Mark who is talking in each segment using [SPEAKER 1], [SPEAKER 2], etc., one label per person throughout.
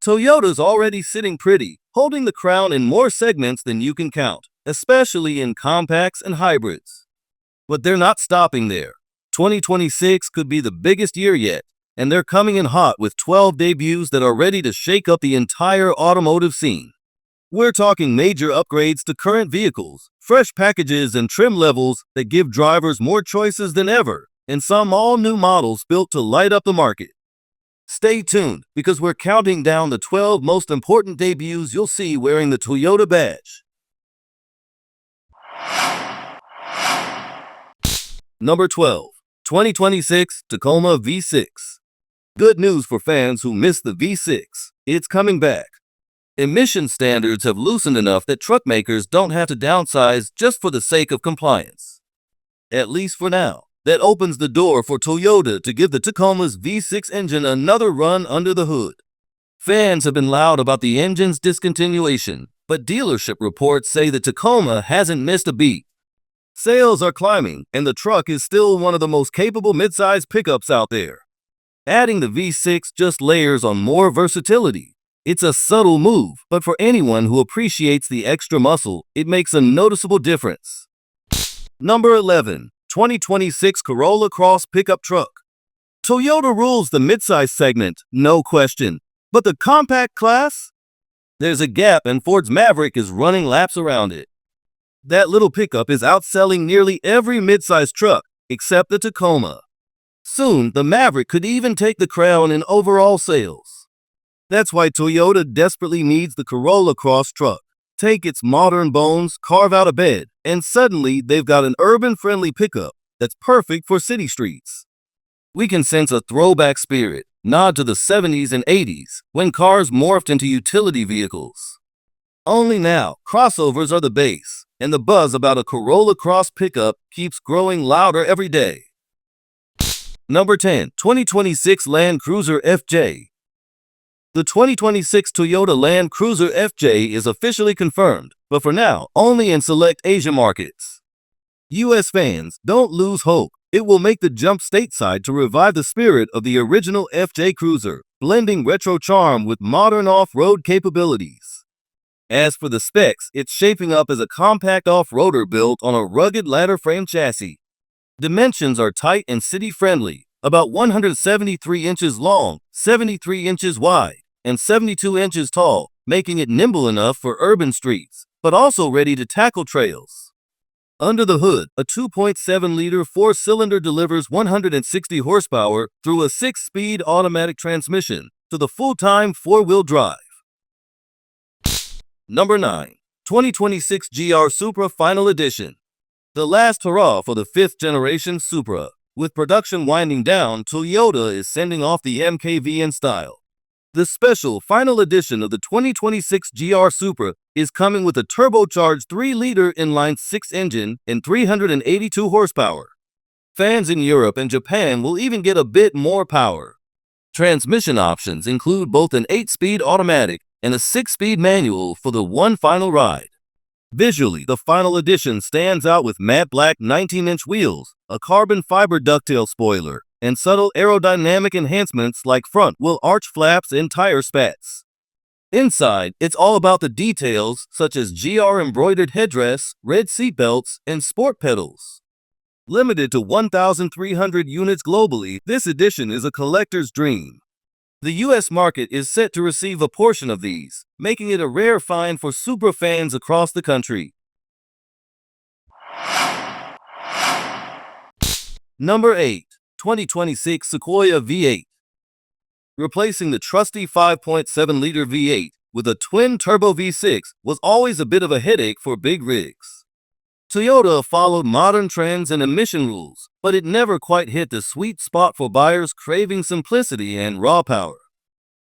[SPEAKER 1] Toyota's already sitting pretty, holding the crown in more segments than you can count, especially in compacts and hybrids. But they're not stopping there. 2026 could be the biggest year yet, and they're coming in hot with 12 debuts that are ready to shake up the entire automotive scene. We're talking major upgrades to current vehicles, fresh packages and trim levels that give drivers more choices than ever, and some all-new models built to light up the market. Stay tuned, because we're counting down the 12 most important debuts you'll see wearing the Toyota badge. Number 12. 2026 Tacoma V6. Good news for fans who missed the V6. It's coming back. Emission standards have loosened enough that truck makers don't have to downsize just for the sake of compliance. At least for now. That opens the door for Toyota to give the Tacoma's V6 engine another run under the hood. Fans have been loud about the engine's discontinuation, but dealership reports say the Tacoma hasn't missed a beat. Sales are climbing, and the truck is still one of the most capable midsize pickups out there. Adding the V6 just layers on more versatility. It's a subtle move, but for anyone who appreciates the extra muscle, it makes a noticeable difference. Number 11. 2026 Corolla Cross pickup truck. Toyota rules the midsize segment, no question. But the compact class? There's a gap, and Ford's Maverick is running laps around it. That little pickup is outselling nearly every midsize truck, except the Tacoma. Soon, the Maverick could even take the crown in overall sales. That's why Toyota desperately needs the Corolla Cross truck. Take its modern bones, carve out a bed, and suddenly they've got an urban-friendly pickup that's perfect for city streets. We can sense a throwback spirit, nod to the 70s and 80s, when cars morphed into utility vehicles. Only now, crossovers are the base, and the buzz about a Corolla Cross pickup keeps growing louder every day. Number 10. 2026 Land Cruiser FJ. The 2026 Toyota Land Cruiser FJ is officially confirmed, but for now, only in select Asia markets. US fans, don't lose hope. It will make the jump stateside to revive the spirit of the original FJ Cruiser, blending retro charm with modern off-road capabilities. As for the specs, it's shaping up as a compact off-roader built on a rugged ladder frame chassis. Dimensions are tight and city-friendly, about 173 inches long, 73 inches wide, and 72 inches tall, making it nimble enough for urban streets, but also ready to tackle trails. Under the hood, a 2.7-liter four-cylinder delivers 160 horsepower through a 6-speed automatic transmission to the full-time four-wheel drive. Number 9. 2026 GR Supra Final Edition. The last hurrah for the 5th-generation Supra. With production winding down, Toyota is sending off the MKV in style. The special final edition of the 2026 GR Supra is coming with a turbocharged 3-liter inline-6 engine and 382 horsepower. Fans in Europe and Japan will even get a bit more power. Transmission options include both an 8-speed automatic and a 6-speed manual for the one final ride. Visually, the final edition stands out with matte black 19-inch wheels, a carbon fiber ducktail spoiler, and subtle aerodynamic enhancements like front-wheel arch flaps and tire spats. Inside, it's all about the details such as GR embroidered headrest, red seatbelts, and sport pedals. Limited to 1,300 units globally, this edition is a collector's dream. The US market is set to receive a portion of these, making it a rare find for Supra fans across the country. Number 8. 2026 Sequoia V8. Replacing the trusty 5.7-liter V8 with a twin-turbo V6 was always a bit of a headache for big rigs. Toyota followed modern trends and emission rules, but it never quite hit the sweet spot for buyers craving simplicity and raw power.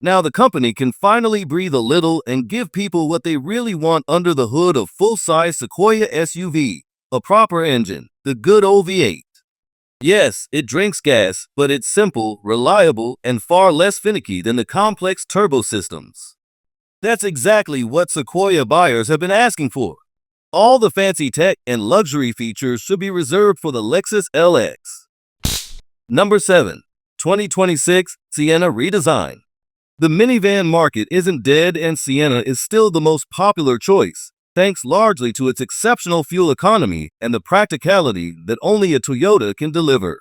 [SPEAKER 1] Now the company can finally breathe a little and give people what they really want under the hood of full-size Sequoia SUV, a proper engine, the good old V8. Yes, it drinks gas, but it's simple, reliable, and far less finicky than the complex turbo systems. That's exactly what Sequoia buyers have been asking for. All the fancy tech and luxury features should be reserved for the Lexus LX. Number 7. 2026 Sienna Redesign. The minivan market isn't dead and Sienna is still the most popular choice, thanks largely to its exceptional fuel economy and the practicality that only a Toyota can deliver.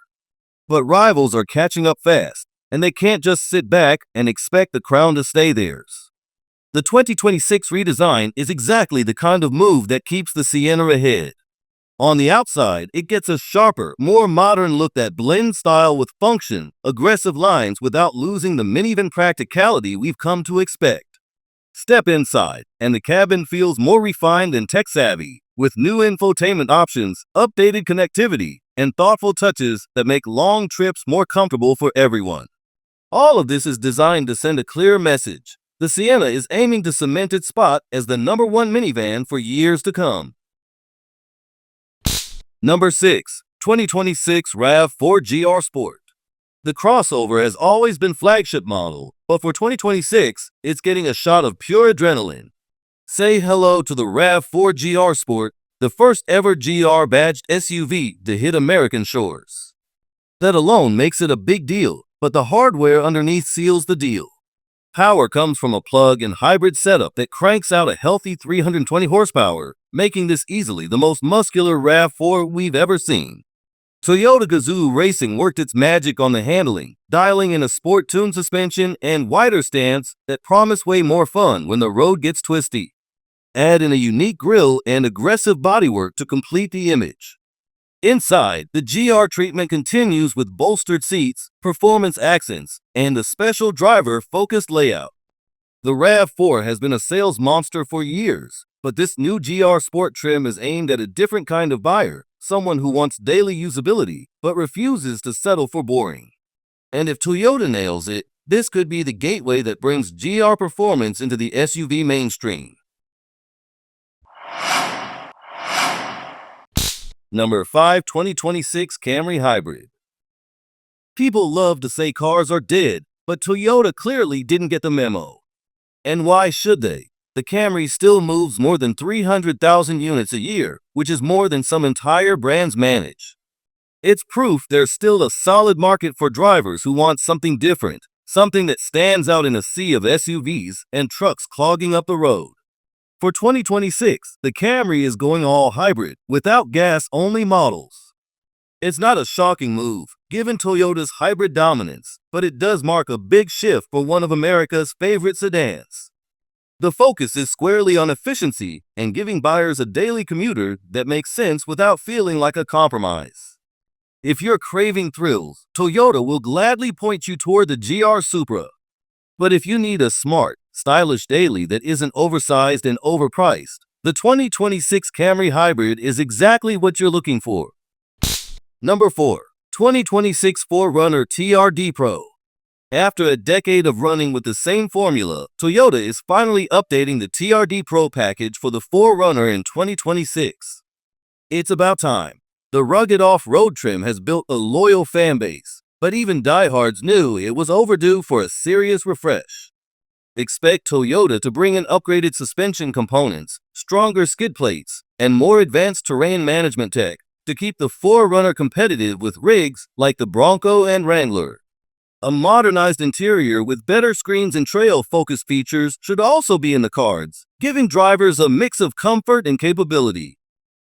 [SPEAKER 1] But rivals are catching up fast, and they can't just sit back and expect the crown to stay theirs. The 2026 redesign is exactly the kind of move that keeps the Sienna ahead. On the outside, it gets a sharper, more modern look that blends style with function, aggressive lines without losing the minivan practicality we've come to expect. Step inside, and the cabin feels more refined and tech-savvy, with new infotainment options, updated connectivity, and thoughtful touches that make long trips more comfortable for everyone. All of this is designed to send a clear message. The Sienna is aiming to cement its spot as the #1 minivan for years to come. Number 6. 2026 RAV4 GR Sport. The crossover has always been flagship model, but for 2026, it's getting a shot of pure adrenaline. Say hello to the RAV4 GR Sport, the first ever GR badged SUV to hit American shores. That alone makes it a big deal, but the hardware underneath seals the deal. Power comes from a plug-in hybrid setup that cranks out a healthy 320 horsepower, making this easily the most muscular RAV4 we've ever seen. Toyota Gazoo Racing worked its magic on the handling, dialing in a sport-tuned suspension and wider stance that promise way more fun when the road gets twisty. Add in a unique grille and aggressive bodywork to complete the image. Inside, the GR treatment continues with bolstered seats, performance accents, and a special driver-focused layout. The RAV4 has been a sales monster for years, but this new GR Sport trim is aimed at a different kind of buyer, someone who wants daily usability but refuses to settle for boring. And if Toyota nails it, this could be the gateway that brings GR performance into the SUV mainstream. Number 5. 2026 Camry Hybrid. People love to say cars are dead, but Toyota clearly didn't get the memo. And why should they? The Camry still moves more than 300,000 units a year, which is more than some entire brands manage. It's proof there's still a solid market for drivers who want something different, something that stands out in a sea of SUVs and trucks clogging up the road. For 2026, the Camry is going all hybrid, without gas-only models. It's not a shocking move, given Toyota's hybrid dominance, but it does mark a big shift for one of America's favorite sedans. The focus is squarely on efficiency and giving buyers a daily commuter that makes sense without feeling like a compromise. If you're craving thrills, Toyota will gladly point you toward the GR Supra. But if you need a smart, stylish daily that isn't oversized and overpriced, the 2026 Camry Hybrid is exactly what you're looking for. Number 4. 2026 4Runner TRD Pro. After a decade of running with the same formula, Toyota is finally updating the TRD Pro package for the 4Runner in 2026. It's about time. The rugged off-road trim has built a loyal fan base, but even diehards knew it was overdue for a serious refresh. Expect Toyota to bring in upgraded suspension components, stronger skid plates, and more advanced terrain management tech to keep the 4Runner competitive with rigs like the Bronco and Wrangler. A modernized interior with better screens and trail-focused features should also be in the cards, giving drivers a mix of comfort and capability.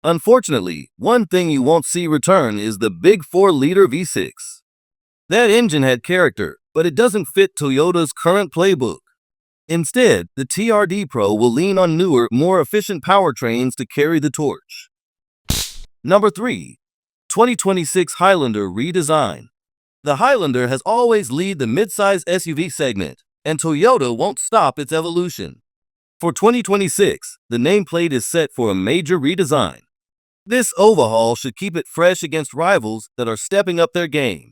[SPEAKER 1] Unfortunately, one thing you won't see return is the big 4-liter V6. That engine had character, but it doesn't fit Toyota's current playbook. Instead, the TRD Pro will lean on newer, more efficient powertrains to carry the torch. Number 3. 2026 Highlander Redesign. The Highlander has always led the midsize SUV segment, and Toyota won't stop its evolution. For 2026, the nameplate is set for a major redesign. This overhaul should keep it fresh against rivals that are stepping up their game.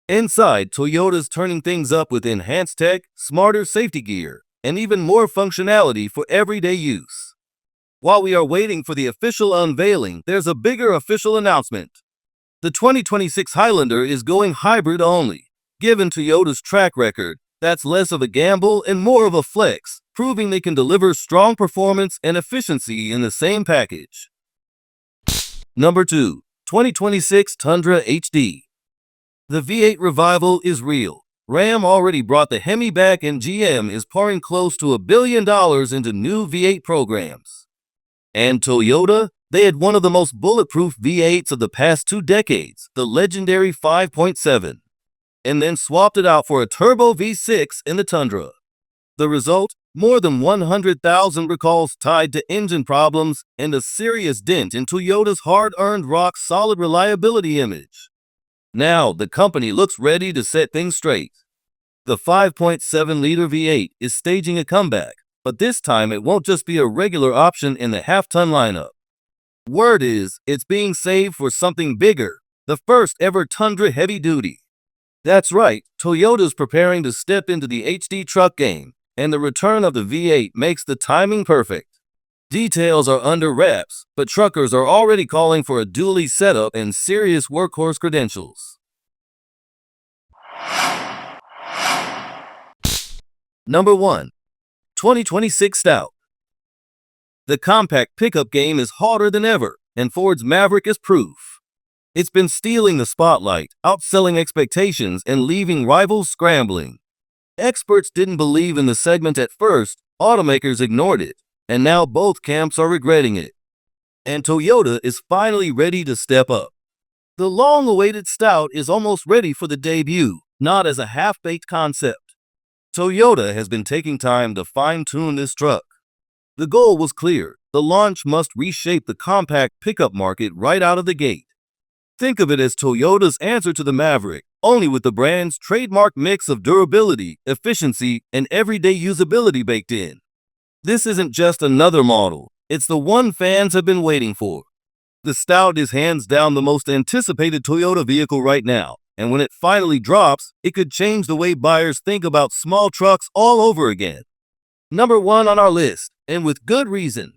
[SPEAKER 1] Inside, Toyota's turning things up with enhanced tech, smarter safety gear, and even more functionality for everyday use. While we are waiting for the official unveiling, there's a bigger official announcement. The 2026 Highlander is going hybrid only. Given Toyota's track record, that's less of a gamble and more of a flex, proving they can deliver strong performance and efficiency in the same package. Number 2. 2026 Tundra HD. The V8 revival is real. Ram already brought the Hemi back, and GM is pouring close to $1 billion into new V8 programs. And Toyota, they had one of the most bulletproof V8s of the past 2 decades, the legendary 5.7, and then swapped it out for a turbo V6 in the Tundra. The result? More than 100,000 recalls tied to engine problems and a serious dent in Toyota's hard-earned rock-solid reliability image. Now, the company looks ready to set things straight. The 5.7-liter V8 is staging a comeback, but this time it won't just be a regular option in the half-ton lineup. Word is, it's being saved for something bigger, the first ever Tundra heavy-duty. That's right, Toyota's preparing to step into the HD truck game, and the return of the V8 makes the timing perfect. Details are under wraps, but truckers are already calling for a dually setup and serious workhorse credentials. Number 1. 2026 Stout. The compact pickup game is hotter than ever, and Ford's Maverick is proof. It's been stealing the spotlight, outselling expectations, and leaving rivals scrambling. Experts didn't believe in the segment at first, automakers ignored it, and now both camps are regretting it. And Toyota is finally ready to step up. The long-awaited Stout is almost ready for the debut, not as a half-baked concept. Toyota has been taking time to fine-tune this truck. The goal was clear: the launch must reshape the compact pickup market right out of the gate. Think of it as Toyota's answer to the Maverick, only with the brand's trademark mix of durability, efficiency, and everyday usability baked in. This isn't just another model, it's the one fans have been waiting for. The Stout is hands down the most anticipated Toyota vehicle right now, and when it finally drops, it could change the way buyers think about small trucks all over again. Number 1 on our list, and with good reason.